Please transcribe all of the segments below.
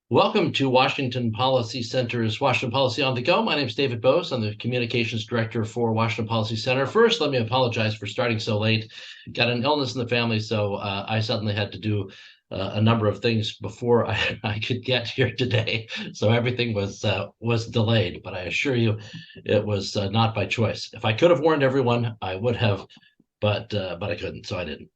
Welcome to Washington Policy Center's Washington Policy on the Go. My name is David Bose. I'm the Communications Director for Washington Policy Center. First, let me apologize for starting so late. Got an illness in the family, so I suddenly had to do a number of things before I could get here today. So everything was delayed, but I assure you it was not by choice. If I could have warned everyone, I would have, but I couldn't, so I didn't.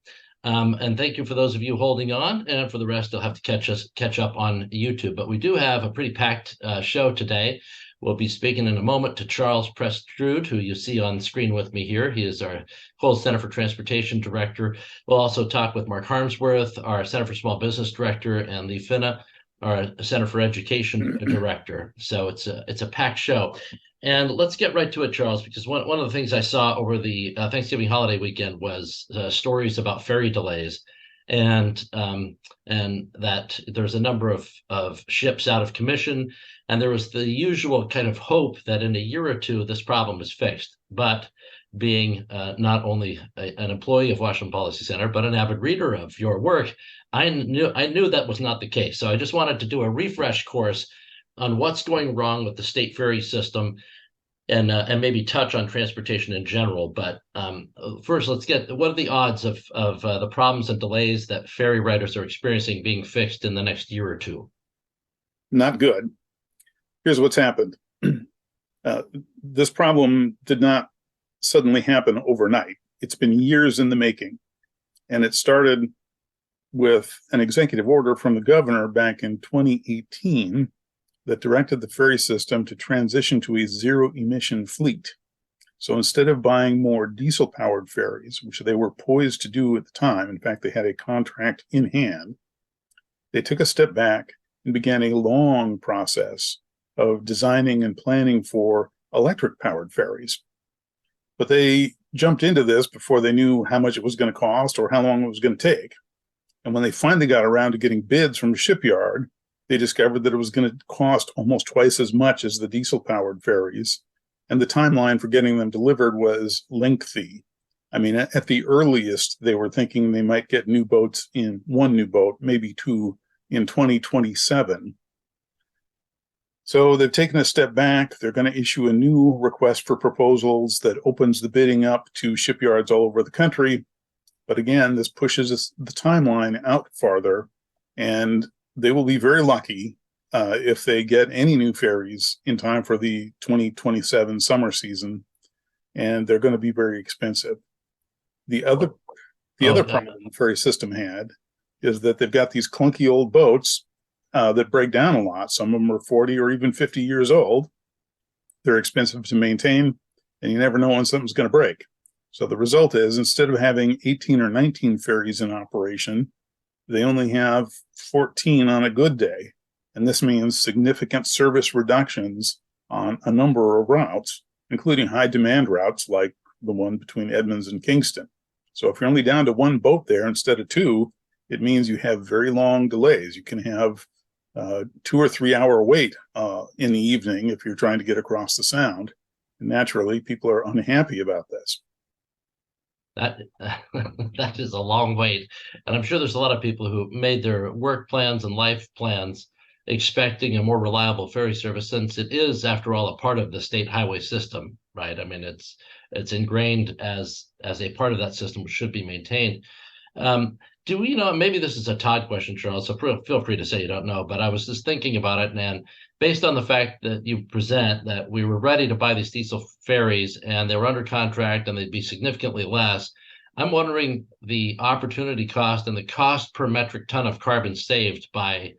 And thank you for those of you holding on, and for the rest, you'll have to catch up on YouTube. But we do have a pretty packed show today. We'll be speaking in a moment to Charles Prestrud, who you see on screen with me here. He is our Coles Center for Transportation Director. We'll also talk with Mark Harmsworth, our Center for Small Business Director, and Liv Finne, our Center for Education Director. So it's a packed show. And let's get right to it, Charles, because one of the things I saw over the Thanksgiving holiday weekend was stories about ferry delays, and that there's a number of ships out of commission, and there was the usual kind of hope that in a year or two this problem is fixed. But being not only an employee of Washington Policy Center, but an avid reader of your work, I knew that was not the case. So I just wanted to do a refresh course on what's going wrong with the state ferry system, and maybe touch on transportation in general. But first, let's get, what are the odds of the problems and delays that ferry riders are experiencing being fixed in the next year or two? Not good. Here's what's happened. This problem did not suddenly happen overnight. It's been years in the making. And it started with an executive order from the governor back in 2018 that directed the ferry system to transition to a zero-emission fleet. So instead of buying more diesel-powered ferries, which they were poised to do at the time, in fact, they had a contract in hand, they took a step back and began a long process of designing and planning for electric-powered ferries. But they jumped into this before they knew how much it was going to cost or how long it was going to take. And when they finally got around to getting bids from the shipyard, they discovered that it was going to cost almost twice as much as the diesel-powered ferries, and the timeline for getting them delivered was lengthy. I mean, at the earliest, they were thinking they might get one new boat, maybe two, in 2027. So they've taken a step back. They're going to issue a new request for proposals that opens the bidding up to shipyards all over the country. But again, this pushes the timeline out farther, and they will be very lucky if they get any new ferries in time for the 2027 summer season, and they're going to be very expensive. The other problem the ferry system had is that they've got these clunky old boats that break down a lot. Some of them are 40 or even 50 years old. They're expensive to maintain, and you never know when something's going to break. So the result is, instead of having 18 or 19 ferries in operation, they only have 14 on a good day. And this means significant service reductions on a number of routes, including high demand routes like the one between Edmonds and Kingston. So if you're only down to one boat there instead of two, it means you have very long delays. You can have 2 or 3 hour wait in the evening if you're trying to get across the Sound. And naturally, people are unhappy about this. That is a long wait. And I'm sure there's a lot of people who made their work plans and life plans expecting a more reliable ferry service, since it is, after all, a part of the state highway system, right? I mean, it's ingrained as a part of that system, which should be maintained. Do we know, maybe this is a Todd question, Charles, so feel free to say you don't know, but I was just thinking about it, and based on the fact that you present that we were ready to buy these diesel ferries and they were under contract and they'd be significantly less, I'm wondering the opportunity cost and the cost per metric ton of carbon saved by,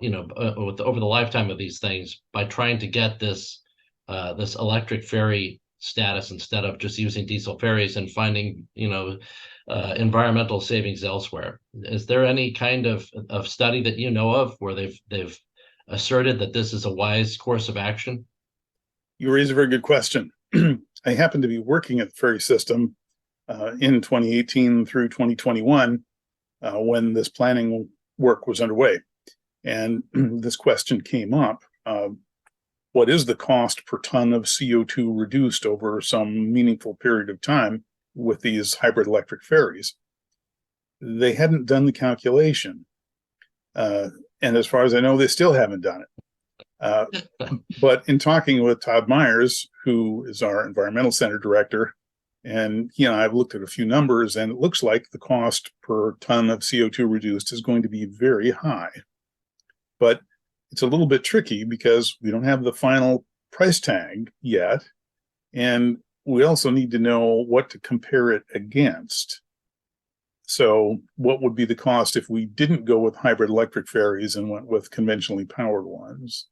over the lifetime of these things, by trying to get this electric ferry status instead of just using diesel ferries and finding, environmental savings elsewhere. Is there any kind of study that you know of where they've asserted that this is a wise course of action? You raise a very good question. I happened to be working at the ferry system in 2018 through 2021 when this planning work was underway. And this question came up. What is the cost per ton of CO2 reduced over some meaningful period of time with these hybrid electric ferries? They hadn't done the calculation. And as far as I know, they still haven't done it. But in talking with Todd Myers, who is our environmental center director, and I've looked at a few numbers, and it looks like the cost per ton of CO2 reduced is going to be very high. But it's a little bit tricky because we don't have the final price tag yet. And we also need to know what to compare it against. So what would be the cost if we didn't go with hybrid electric ferries and went with conventionally powered ones?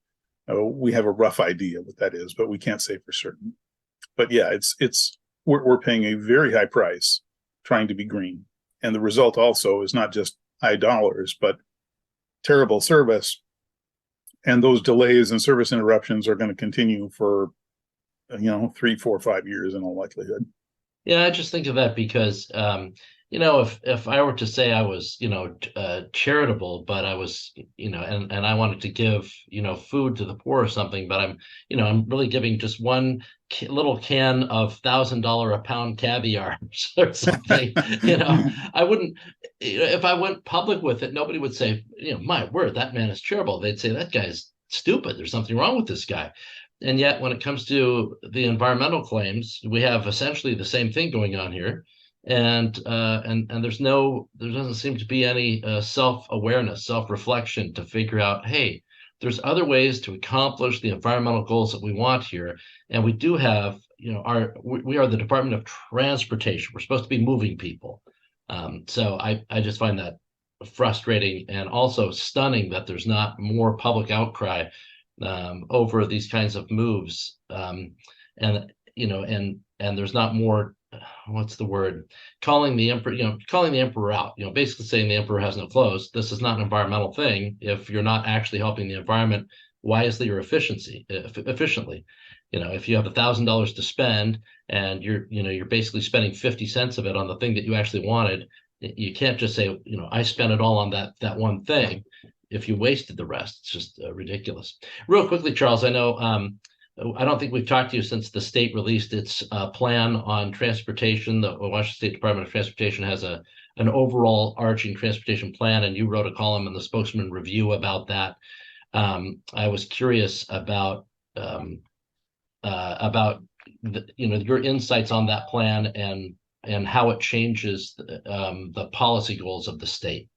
We have a rough idea what that is, but we can't say for certain. But yeah, we're paying a very high price trying to be green. And the result also is not just high dollars, but terrible service. And those delays and service interruptions are going to continue for, 3, 4, 5 years in all likelihood. Yeah, I just think of that because, if I were to say I was, charitable, but I was, and I wanted to give, food to the poor or something, but I'm really giving just one little can of $1,000 a pound caviar or something, I wouldn't, if I went public with it, nobody would say, my word, that man is charitable. They'd say that guy's stupid. There's something wrong with this guy. And yet, when it comes to the environmental claims, we have essentially the same thing going on here, and there doesn't seem to be any self-awareness, self-reflection to figure out, hey, there's other ways to accomplish the environmental goals that we want here, and we do have, we are the Department of Transportation. We're supposed to be moving people, so I just find that frustrating and also stunning that there's not more public outcry over these kinds of moves, and there's not more, what's the word, calling the emperor out, basically saying the emperor has no clothes. This is not an environmental thing if you're not actually helping the environment wisely or efficiently. If you have $1,000 to spend and you're basically spending 50 cents of it on the thing that you actually wanted, you can't just say, I spent it all on that one thing. If you wasted the rest, it's just ridiculous. Real quickly, Charles, I know I don't think we've talked to you since the state released its plan on transportation. The Washington State Department of Transportation has an overall arching transportation plan, and you wrote a column in the Spokesman Review about that. I was curious about your insights on that plan and how it changes the policy goals of the state.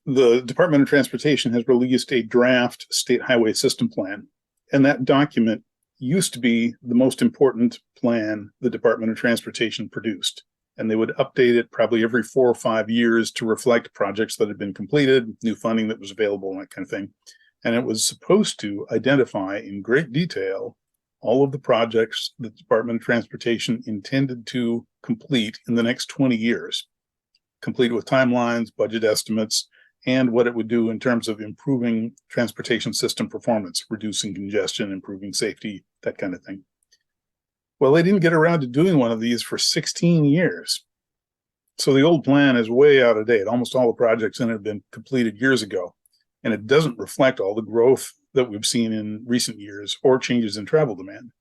The Department of Transportation has released a draft state highway system plan, and that document used to be the most important plan the Department of Transportation produced, and they would update it probably every 4 or 5 years to reflect projects that had been completed, new funding that was available, and that kind of thing. And it was supposed to identify in great detail all of the projects the Department of Transportation intended to complete in the next 20 years. Complete with timelines, budget estimates, and what it would do in terms of improving transportation system performance, reducing congestion, improving safety, that kind of thing. Well, they didn't get around to doing one of these for 16 years. So the old plan is way out of date. Almost all the projects in it have been completed years ago, and it doesn't reflect all the growth that we've seen in recent years or changes in travel demand.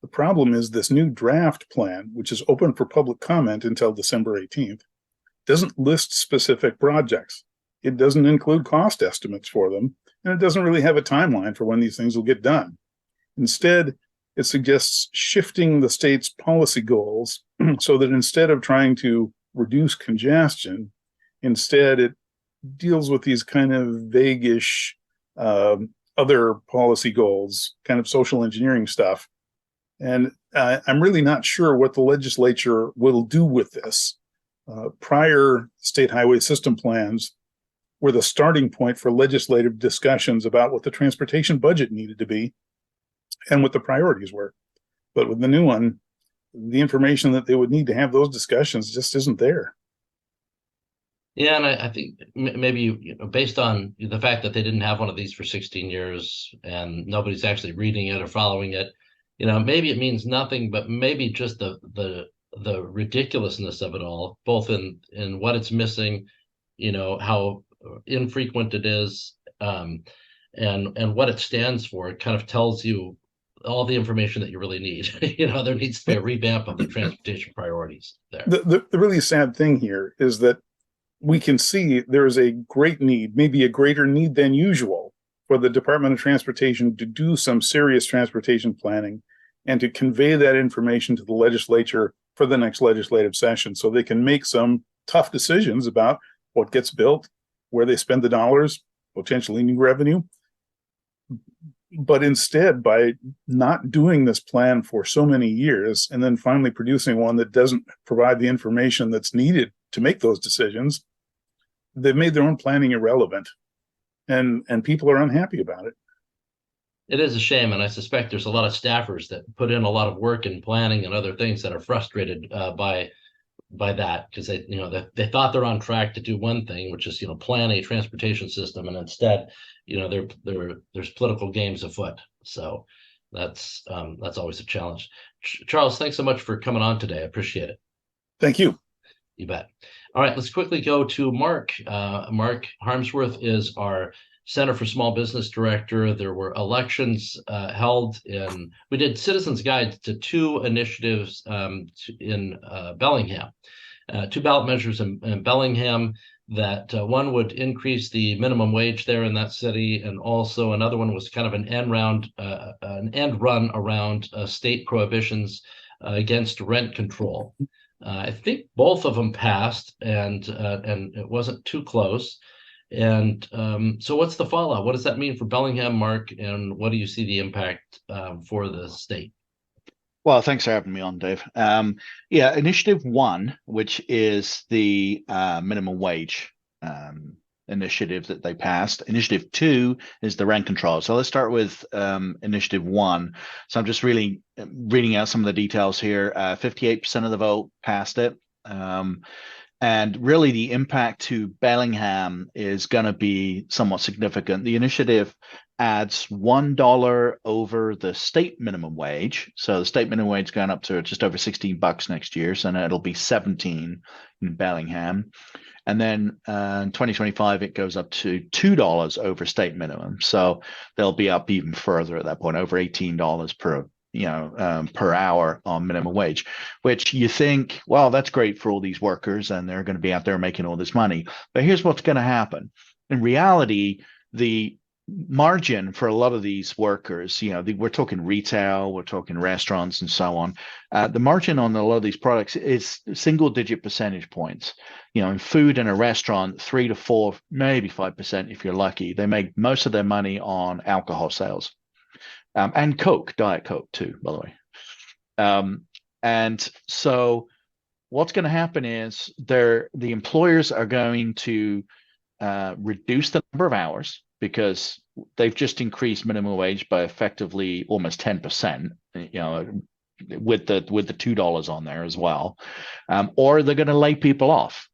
The problem is this new draft plan, which is open for public comment until December 18th, doesn't list specific projects. It doesn't include cost estimates for them, and it doesn't really have a timeline for when these things will get done. Instead, it suggests shifting the state's policy goals so that instead of trying to reduce congestion, instead it deals with these kind of vague-ish other policy goals, kind of social engineering stuff. And I'm really not sure what the legislature will do with this. Prior state highway system plans were the starting point for legislative discussions about what the transportation budget needed to be and what the priorities were. But with the new one, the information that they would need to have those discussions just isn't there. Yeah, and I think maybe based on the fact that they didn't have one of these for 16 years and nobody's actually reading it or following it, maybe it means nothing, but maybe just the ridiculousness of it all, both in what it's missing, how infrequent it is, and what it stands for. It kind of tells you all the information that you really need. There needs to be a revamp of the transportation priorities there. The really sad thing here is that we can see there is a great need, maybe a greater need than usual, for the Department of Transportation to do some serious transportation planning and to convey that information to the legislature for the next legislative session so they can make some tough decisions about what gets built, where they spend the dollars, potentially new revenue. But instead, by not doing this plan for so many years and then finally producing one that doesn't provide the information that's needed to make those decisions, they've made their own planning irrelevant, and people are unhappy about it. It is a shame, and I suspect there's a lot of staffers that put in a lot of work in planning and other things that are frustrated by that, because they thought they're on track to do one thing, which is plan a transportation system, and instead there's political games afoot. So that's always a challenge. Charles, thanks so much for coming on today. I appreciate it. Thank you. You bet. All right, let's quickly go to Mark. Mark Harmsworth is our Center for Small Business Director. There were elections held we did citizens guides to 2 initiatives in Bellingham, 2 ballot measures in Bellingham, that one would increase the minimum wage there in that city, and also another one was kind of an end run around state prohibitions against rent control. I think both of them passed, and it wasn't too close. And so what's the fallout? What does that mean for Bellingham, Mark? And what do you see the impact for the state? Well, thanks for having me on, Dave. Initiative 1, which is the minimum wage initiative that they passed. Initiative 2 is the rent control. So let's start with Initiative 1. So I'm just really reading out some of the details here. 58% of the vote passed it. And really the impact to Bellingham is going to be somewhat significant. The initiative adds $1 over the state minimum wage. So the state minimum wage is going up to just over $16 next year. So now it'll be 17 in Bellingham. And then in 2025, it goes up to $2 over state minimum. So they'll be up even further at that point, over $18 per hour on minimum wage, which you think, well, that's great for all these workers and they're going to be out there making all this money. But here's what's going to happen. In reality, the margin for a lot of these workers, we're talking retail, we're talking restaurants and so on. The margin on a lot of these products is single-digit percentage points. In food in a restaurant, 3 to 4, maybe 5% if you're lucky. They make most of their money on alcohol sales. And Coke, Diet Coke too, by the way. And so what's going to happen is the employers are going to reduce the number of hours, because they've just increased minimum wage by effectively almost 10%, with the $2 on there as well. Or they're going to lay people off.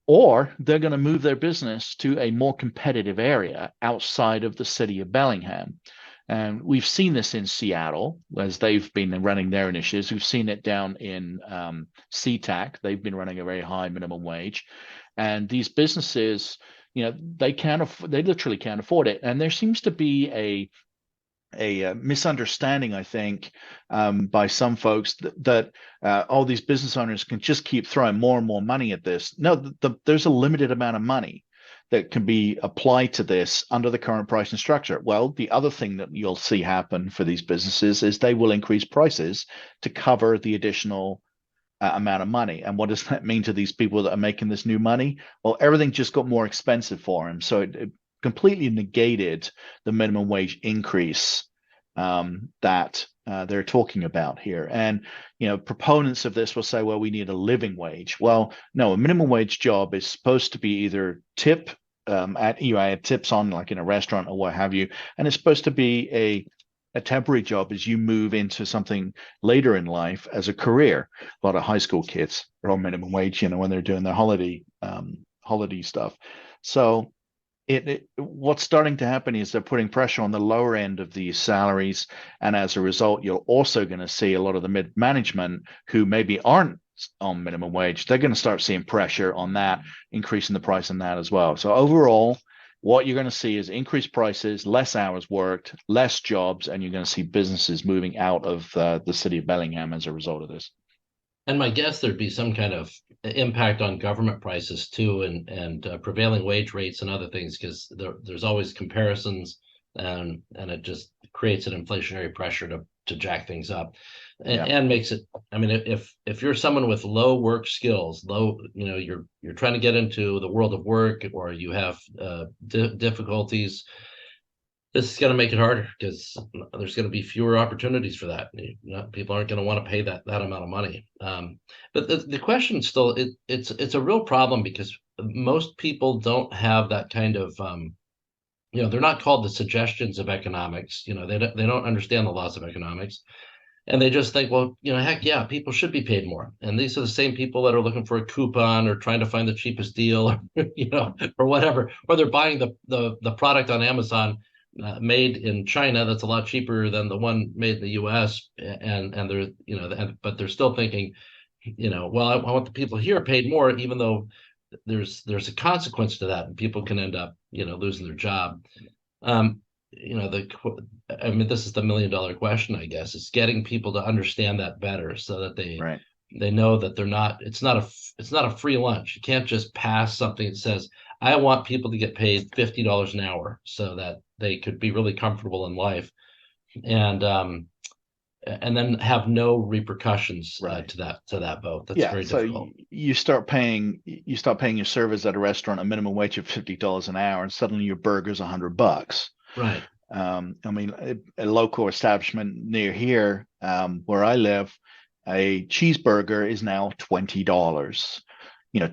Or they're going to move their business to a more competitive area outside of the city of Bellingham. And we've seen this in Seattle as they've been running their initiatives. We've seen it down in SeaTac. They've been running a very high minimum wage. And these businesses, they literally can't afford it. And there seems to be a misunderstanding, I think, by some folks that all these business owners can just keep throwing more and more money at this. No, there's a limited amount of money that can be applied to this under the current pricing structure. Well, the other thing that you'll see happen for these businesses is they will increase prices to cover the additional amount of money. And what does that mean to these people that are making this new money? Well, everything just got more expensive for them. So it completely negated the minimum wage increase that they're talking about here. And, proponents of this will say, well, we need a living wage. Well, no, a minimum wage job is supposed to be either add tips on, like in a restaurant or what have you. And it's supposed to be a temporary job as you move into something later in life as a career. A lot of high school kids are on minimum wage, when they're doing their holiday stuff. So what's starting to happen is they're putting pressure on the lower end of these salaries. And as a result, you're also going to see a lot of the mid-management who maybe aren't on minimum wage. They're going to start seeing pressure on that, increasing the price on that as well. So overall, what you're going to see is increased prices, less hours worked, less jobs, and you're going to see businesses moving out of the city of Bellingham as a result of this. And my guess, there'd be some kind of impact on government prices too, and prevailing wage rates and other things, because there's always comparisons, and it just creates an inflationary pressure to jack things up, and makes it. I mean, if you're someone with low work skills, you're trying to get into the world of work, or you have difficulties, this is going to make it harder, because there's going to be fewer opportunities for that. People aren't going to want to pay that amount of money. But the question still, it's a real problem, because most people don't have that kind of, they're not called the suggestions of economics. They don't understand the laws of economics. And they just think, well, heck yeah, people should be paid more. And these are the same people that are looking for a coupon, or trying to find the cheapest deal, or whatever, or they're buying the product on Amazon made in China that's a lot cheaper than the one made in the U.S. And they're, but they're still thinking, well, I want the people here paid more, even though there's a consequence to that, and people can end up, losing their job. This is the $1 million question, I guess. It's getting people to understand that better, so that they know that it's not a free lunch. You can't just pass something that says, I want people to get paid $50 an hour, so that they could be really comfortable in life, and then have no repercussions to that vote. That's very difficult. So you start paying your servers at a restaurant a minimum wage of $50 an hour, and suddenly your burger's $100. Right. A local establishment near here, where I live, a cheeseburger is now $20.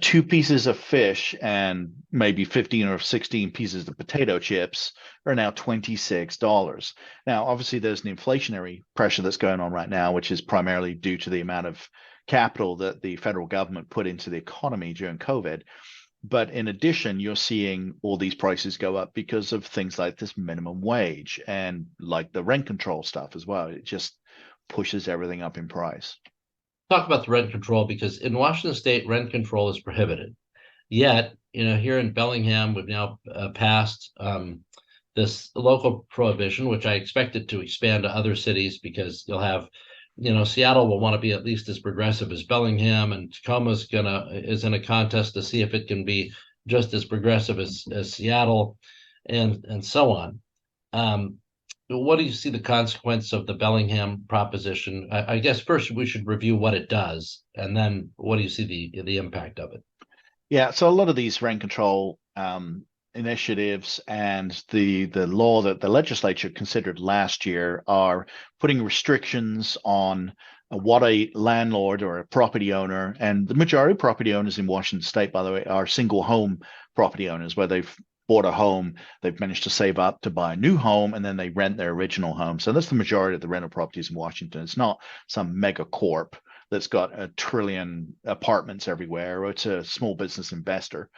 2 pieces of fish and maybe 15 or 16 pieces of potato chips are now $26. Now, obviously, there's an inflationary pressure that's going on right now, which is primarily due to the amount of capital that the federal government put into the economy during COVID. But in addition, you're seeing all these prices go up because of things like this minimum wage and like the rent control stuff as well. It just pushes everything up in price. Talk about the rent control, because in Washington State, rent control is prohibited. Yet, here in Bellingham, we've now passed this local prohibition, which I expect it to expand to other cities, because you'll have, Seattle will want to be at least as progressive as Bellingham, and Tacoma is in a contest to see if it can be just as progressive as Seattle, and so on. What do you see the consequence of the Bellingham proposition? I guess first we should review what it does, and then what do you see the impact of it? Yeah, so a lot of these rent control initiatives and the law that the legislature considered last year are putting restrictions on what a landlord or a property owner, and the majority of property owners in Washington State, by the way, are single home property owners, where they've bought a home, they've managed to save up to buy a new home, and then they rent their original home. So that's the majority of the rental properties in Washington. It's not some mega corp that's got 1 trillion apartments everywhere, or it's a small business investor.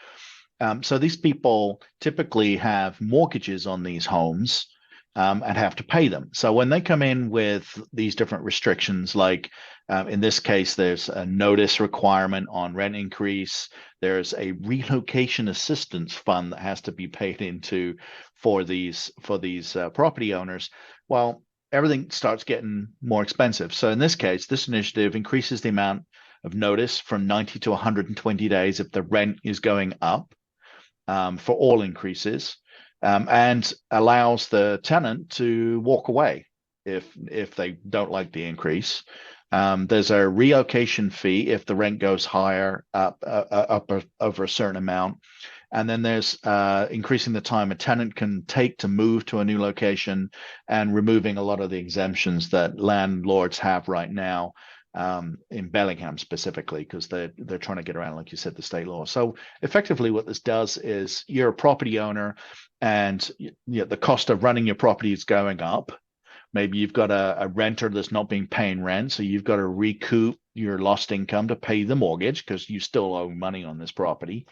So these people typically have mortgages on these homes, and have to pay them. So when they come in with these different restrictions, like in this case, there's a notice requirement on rent increase. There's a relocation assistance fund that has to be paid into for these property owners. Well, everything starts getting more expensive. So in this case, this initiative increases the amount of notice from 90 to 120 days if the rent is going up, for all increases. And allows the tenant to walk away if they don't like the increase. There's a relocation fee if the rent goes higher up over a certain amount. And then there's increasing the time a tenant can take to move to a new location, and removing a lot of the exemptions that landlords have right now, in Bellingham specifically, because they're trying to get around, like you said, the state law. So effectively what this does is, you're a property owner, and the cost of running your property is going up. Maybe you've got a renter that's not been paying rent, so you've got to recoup your lost income to pay the mortgage, because you still owe money on this property.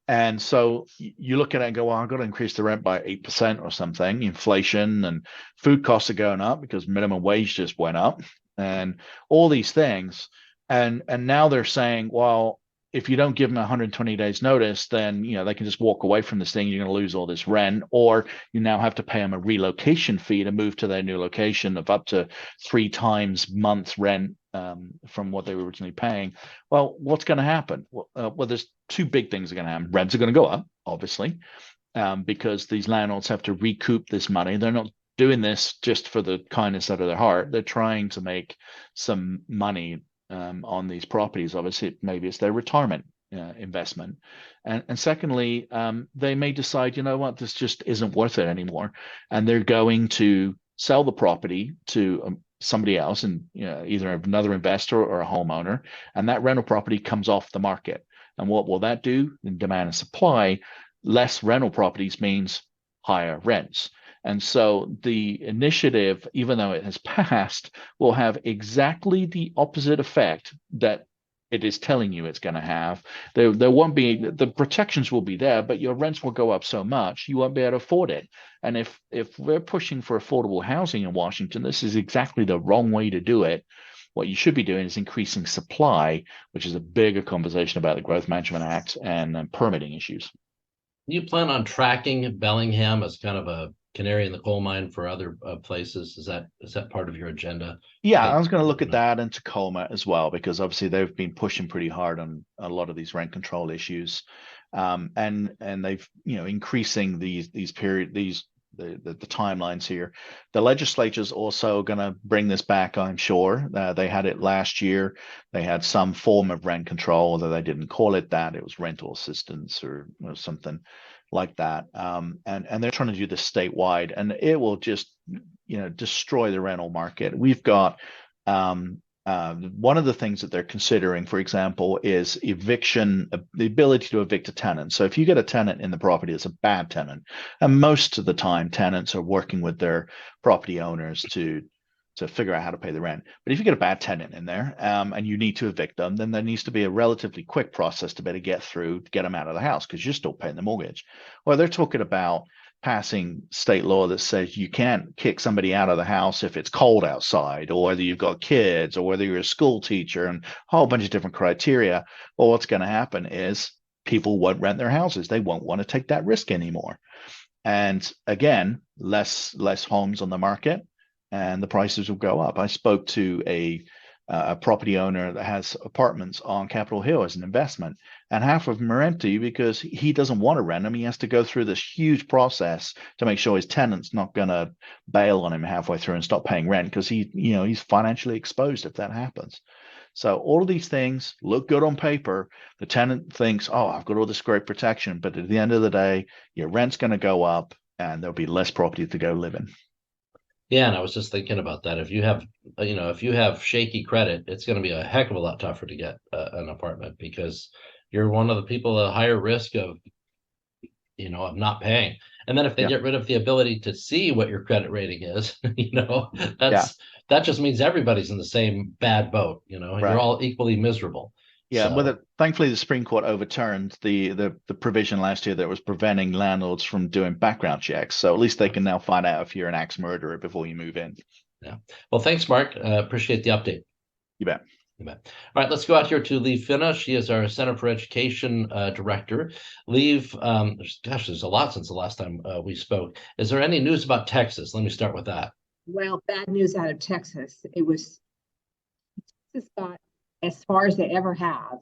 And so you look at it and go, well, I've got to increase the rent by 8% or something. Inflation and food costs are going up because minimum wage just went up, and all these things. And now they're saying, well, if you don't give them 120 days notice, then they can just walk away from this thing. You're going to lose all this rent, or you now have to pay them a relocation fee to move to their new location of up to 3 times month's rent from what they were originally paying. Well, what's going to happen? Well, there's 2 big things are going to happen. Rents are going to go up, obviously, because these landlords have to recoup this money. They're not doing this just for the kindness out of their heart. They're trying to make some money on these properties. Obviously, maybe it's their retirement investment. And secondly, they may decide, you know what, this just isn't worth it anymore. And they're going to sell the property to somebody else, and either another investor or a homeowner, and that rental property comes off the market. And what will that do? In demand and supply, less rental properties means higher rents. And so the initiative, even though it has passed, will have exactly the opposite effect that it is telling you it's going to have. There won't be, the protections will be there, but your rents will go up so much you won't be able to afford it. And if we're pushing for affordable housing in Washington, this is exactly the wrong way to do it. What you should be doing is increasing supply, which is a bigger conversation about the Growth Management Act and permitting issues. You plan on tracking Bellingham as kind of a canary in the coal mine for other places? Is that part of your agenda? Yeah, I was going to look at that and Tacoma as well, because obviously they've been pushing pretty hard on a lot of these rent control issues, and they've increasing the timelines here. The legislature's also going to bring this back, I'm sure. They had it last year. They had some form of rent control, although they didn't call it that. It was rental assistance or something like that. And they're trying to do this statewide, and it will just destroy the rental market. We've got one of the things that they're considering, for example, is eviction, the ability to evict a tenant. So if you get a tenant in the property that's a bad tenant, and most of the time tenants are working with their property owners to figure out how to pay the rent. But if you get a bad tenant in there and you need to evict them, then there needs to be a relatively quick process to better get through to get them out of the house, because you're still paying the mortgage. Well, they're talking about passing state law that says you can't kick somebody out of the house if it's cold outside, or whether you've got kids, or whether you're a school teacher, and a whole bunch of different criteria. Well, what's going to happen is people won't rent their houses. They won't want to take that risk anymore. And again, less homes on the market, and the prices will go up. I spoke to a property owner that has apartments on Capitol Hill as an investment, and half of them are empty because he doesn't want to rent them. He has to go through this huge process to make sure his tenant's not going to bail on him halfway through and stop paying rent, because he's financially exposed if that happens. So all of these things look good on paper. The tenant thinks, oh, I've got all this great protection, but at the end of the day, your rent's going to go up and there'll be less property to go live in. Yeah, and I was just thinking about that. If you have shaky credit, it's going to be a heck of a lot tougher to get an apartment, because you're one of the people at higher risk of not paying. And then if they get rid of the ability to see what your credit rating is, that just means everybody's in the same bad boat. You're all equally miserable. Yeah, so, thankfully the Supreme Court overturned the provision last year that was preventing landlords from doing background checks. So at least they can now find out if you're an axe murderer before you move in. Yeah. Well, thanks, Mark. Appreciate the update. You bet. All right, let's go out here to Liv Finne. She is our Center for Education Director. Liv, there's a lot since the last time we spoke. Is there any news about Texas? Let me start with that. Well, bad news out of Texas. Texas got as far as they ever have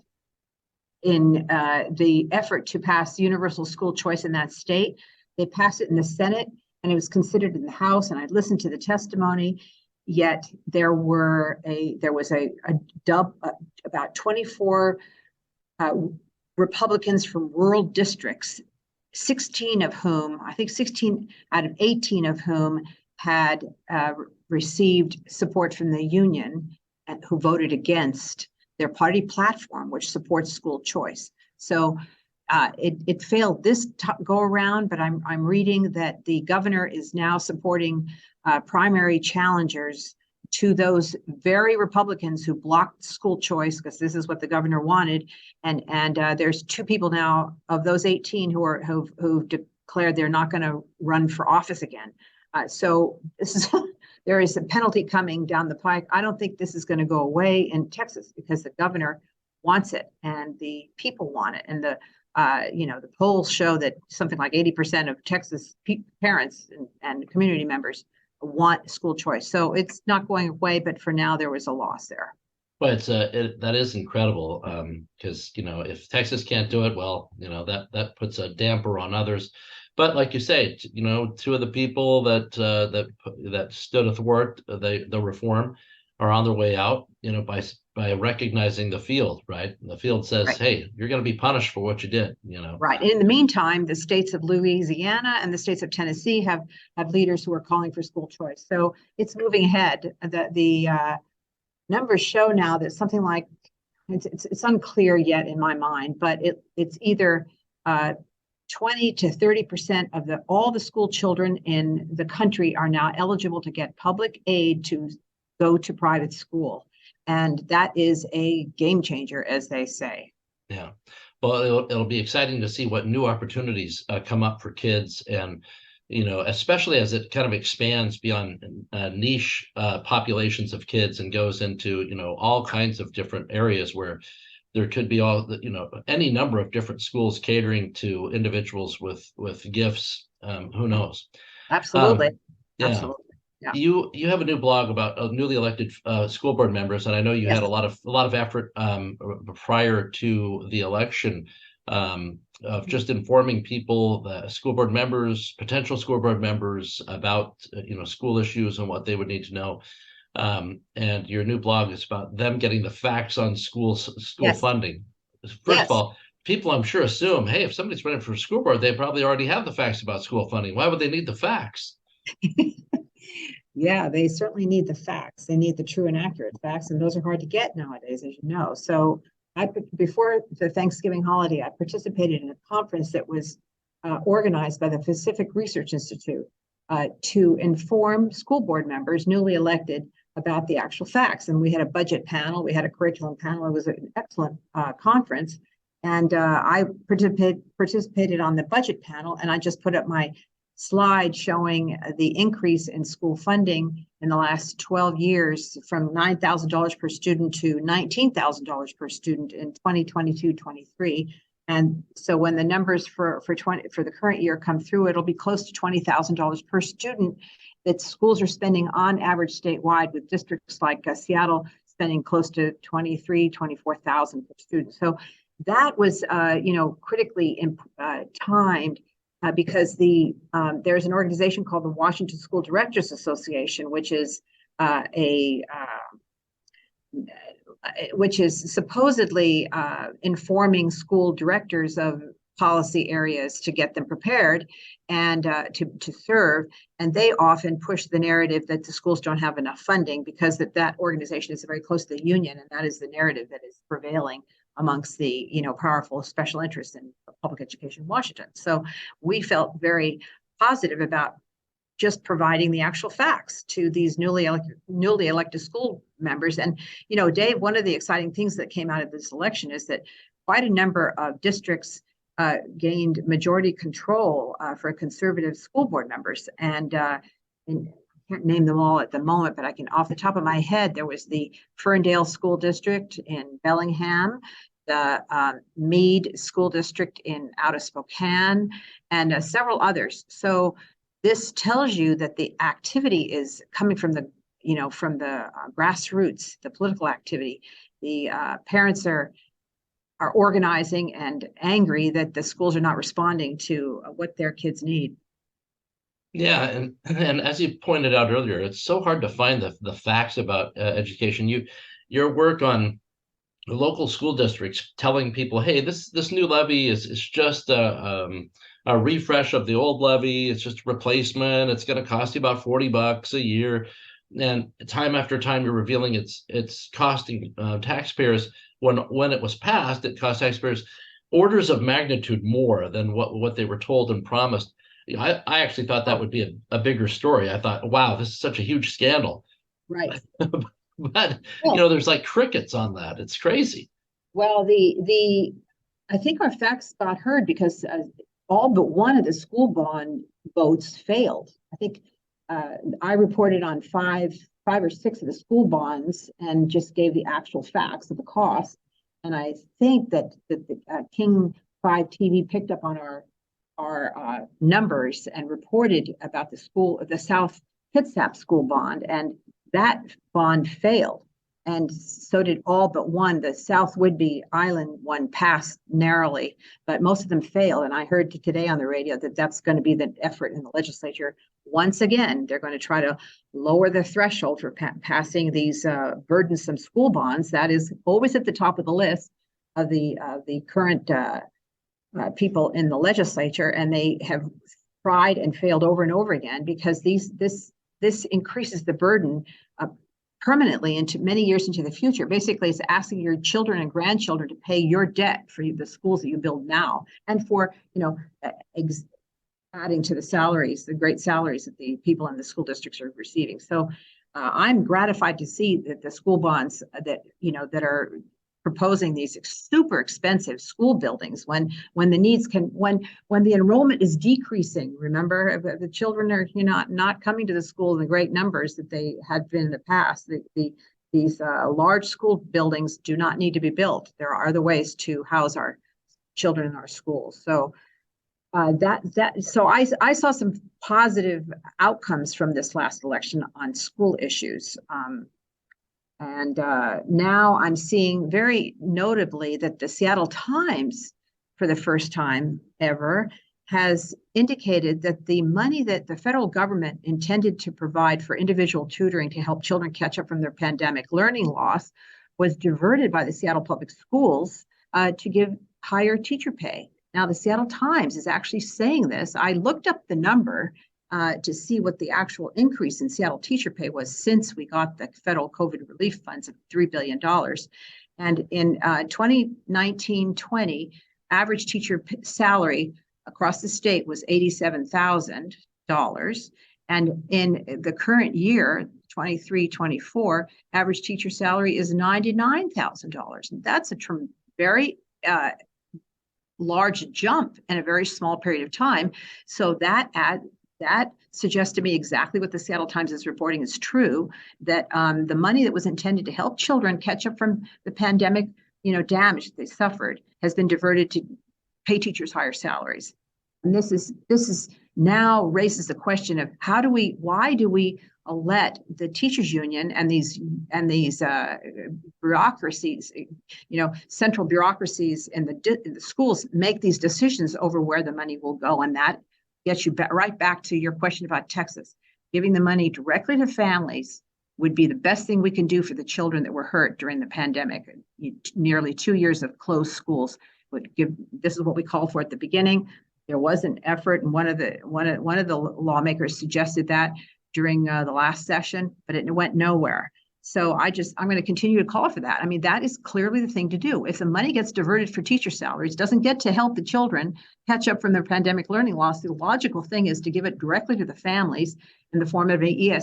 in the effort to pass universal school choice in that state. They passed it in the Senate, and it was considered in the House, and I listened to the testimony. Yet there was about 24 Republicans from rural districts, 16 out of 18 of whom had received support from the union, and who voted against their party platform, which supports school choice. So it failed this go around, but I'm reading that the governor is now supporting primary challengers to those very Republicans who blocked school choice, because this is what the governor wanted. And there's 2 people now of those 18 who've declared they're not going to run for office again. So there is a penalty coming down the pike. I don't think this is going to go away in Texas, because the governor wants it and the people want it. And the polls show that something like 80% of Texas parents and community members want school choice. So it's not going away, but for now there was a loss there. But that is incredible, because if Texas can't do it, well, that puts a damper on others. But like you say, two of the people that stood athwart the reform are on their way out, by recognizing the field, right? The field says, right. Hey, you're going to be punished for what you did, Right. And in the meantime, the states of Louisiana and the states of Tennessee have leaders who are calling for school choice. So it's moving ahead. The numbers show now that something like, it's unclear yet in my mind, but it's either 20 to 30% of all the school children in the country are now eligible to get public aid to go to private school. And that is a game changer, as they say. Yeah. Well, it'll be exciting to see what new opportunities come up for kids, and especially as it kind of expands beyond niche populations of kids and goes into all kinds of different areas where there could be any number of different schools catering to individuals with gifts. Who knows? Absolutely. Yeah. Absolutely. Yeah. You have a new blog about newly elected school board members, and I know you had a lot of effort prior to the election, of just informing people, the school board members, potential school board members, about school issues and what they would need to know. And your new blog is about them getting the facts on school funding. First of all, people, I'm sure, assume, hey, if somebody's running for school board, they probably already have the facts about school funding. Why would they need the facts? Yeah, they certainly need the facts. They need the true and accurate facts, and those are hard to get nowadays, as you know. So before the Thanksgiving holiday, I participated in a conference that was organized by the Pacific Research Institute to inform school board members, newly elected, about the actual facts. And we had a budget panel, we had a curriculum panel. It was an excellent conference. And I participated on the budget panel, and I just put up my slide showing the increase in school funding in the last 12 years from $9,000 per student to $19,000 per student in 2022-23. And so when the numbers for the current year come through, it'll be close to $20,000 per student that schools are spending on average statewide, with districts like Seattle spending close to $24,000 per student. So that was critically timed. Because there's an organization called the Washington School Directors Association, which is supposedly informing school directors of policy areas to get them prepared and to serve. And they often push the narrative that the schools don't have enough funding, because that organization is very close to the union, and that is the narrative that is prevailing amongst the powerful special interests in public education in Washington. So we felt very positive about just providing the actual facts to these newly elected school members. And Dave, one of the exciting things that came out of this election is that quite a number of districts gained majority control for conservative school board members. And I can't name them all at the moment, but I can, off the top of my head, there was the Ferndale School District in Bellingham, the Meade School District out of Spokane, and several others. So this tells you that the activity is coming from the grassroots, the political activity. The parents are organizing and angry that the schools are not responding to what their kids need. Yeah, and as you pointed out earlier, it's so hard to find the facts about education. Your work on the local school districts telling people, hey, this new levy is just a refresh of the old levy. It's just a replacement. It's going to cost you about $40 a year, and time after time you're revealing it's costing taxpayers. When it was passed, it cost taxpayers orders of magnitude more than what they were told and promised. I actually thought that would be a bigger story. I thought, wow, this is such a huge scandal. Right. But there's like crickets on that. It's crazy. Well, I think our facts got heard because all but one of the school bond votes failed. I think I reported on five or six of the school bonds and just gave the actual facts of the cost. And I think that the King 5 TV picked up on our numbers and reported about the South Kitsap school bond, and that bond failed. And so did all but one. The South Whidbey Island one passed narrowly, but most of them failed. And I heard today on the radio that that's going to be the effort in the legislature. Once again, they're going to try to lower the threshold for passing these burdensome school bonds. That is always at the top of the list of the current people in the legislature, and they have tried and failed over and over again because this increases the burden permanently into many years into the future. Basically, it's asking your children and grandchildren to pay your debt for the schools that you build now, and for adding to the salaries, the great salaries that the people in the school districts are receiving. So I'm gratified to see that the school bonds that are proposing these super expensive school buildings when the needs when the enrollment is decreasing. Remember, the children are not coming to the school in the great numbers that they had been in the past. These large school buildings do not need to be built. There are other ways to house our children in our schools. So so I saw some positive outcomes from this last election on school issues. And now I'm seeing very notably that the Seattle Times, for the first time ever, has indicated that the money that the federal government intended to provide for individual tutoring to help children catch up from their pandemic learning loss was diverted by the Seattle Public Schools to give higher teacher pay. Now, the Seattle Times is actually saying this. I looked up the number to see what the actual increase in Seattle teacher pay was since we got the federal COVID relief funds of $3 billion. And in 2019-20, average teacher salary across the state was $87,000. And in the current year, 23-24, average teacher salary is $99,000. That's a very large jump in a very small period of time. So that suggests to me exactly what the Seattle Times is reporting is true, that the money that was intended to help children catch up from the pandemic, damage that they suffered, has been diverted to pay teachers higher salaries. And this is now raises the question of why do we let the teachers union and these bureaucracies, central bureaucracies in the schools make these decisions over where the money will go, and that gets you right back to your question about Texas. Giving the money directly to families would be the best thing we can do for the children that were hurt during the pandemic. Nearly 2 years of closed schools would give. This is what we called for at the beginning. There was an effort, and one of the lawmakers suggested that during the last session, but it went nowhere. So I'm going to continue to call for that. I mean, that is clearly the thing to do. If the money gets diverted for teacher salaries, doesn't get to help the children catch up from their pandemic learning loss, the logical thing is to give it directly to the families in the form of an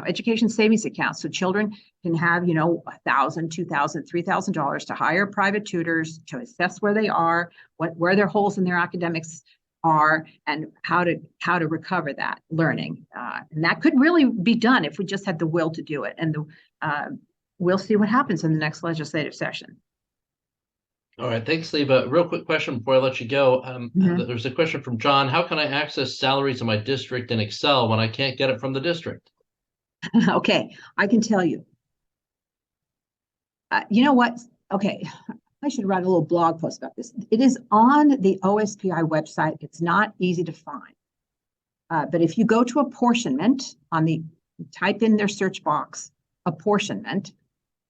education savings account. So children can have, $1,000, $2,000, $3,000 to hire private tutors to assess where they are, where their holes in their academics are, and how to recover that learning. And that could really be done if we just had the will to do it. And we'll see what happens in the next legislative session. All right, thanks, Liv. Real quick question before I let you go. There's a question from John. How can I access salaries in my district in Excel when I can't get it from the district? Okay, I can tell you. You know what? Okay, I should write a little blog post about this. It is on the OSPI website. It's not easy to find. But if you go to apportionment type in their search box, apportionment,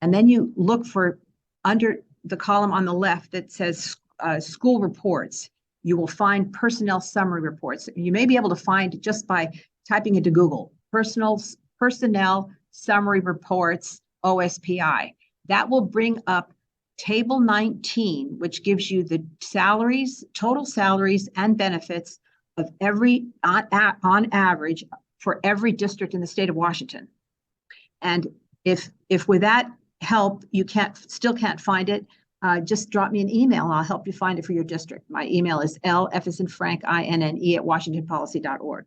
and then you look for under the column on the left that says school reports, you will find personnel summary reports. You may be able to find just by typing into Google, personnel summary reports, OSPI. That will bring up Table 19, which gives you the salaries, total salaries and benefits of on average for every district in the state of Washington. And if with that help you still can't find it, just drop me an email and I'll help you find it for your district. My email is lfsinfrank@washingtonpolicy.org.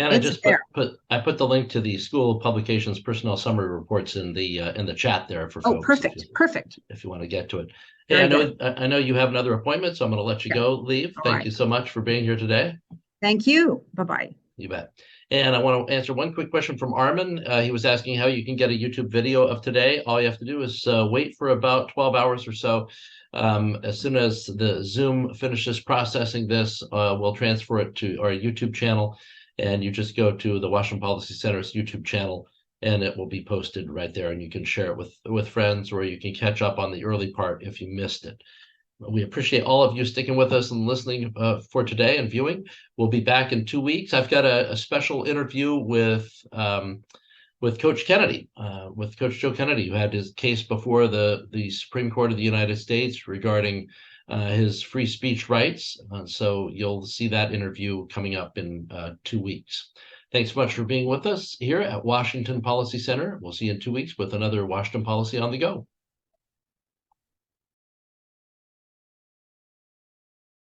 And I It's just there. put the link to the school publications personnel summary reports in the chat there for Oh, folks perfect. if you want to get to it. Hey, Very I know good. I know you have another appointment, so I'm going to let you Yeah. go, Liv. All Thank right. you so much for being here today. Thank you. Bye-bye. You bet. And I want to answer one quick question from Armin. He was asking how you can get a YouTube video of today. All you have to do is wait for about 12 hours or so. As soon as the Zoom finishes processing this, we'll transfer it to our YouTube channel. And you just go to the Washington Policy Center's YouTube channel, and it will be posted right there. And you can share it with friends, or you can catch up on the early part if you missed it. We appreciate all of you sticking with us and listening for today and viewing. We'll be back in 2 weeks. I've got a special interview with Coach Kennedy, with Coach Joe Kennedy, who had his case before the Supreme Court of the United States regarding his free speech rights. So you'll see that interview coming up in 2 weeks. Thanks so much for being with us here at Washington Policy Center. We'll see you in 2 weeks with another Washington Policy on the Go.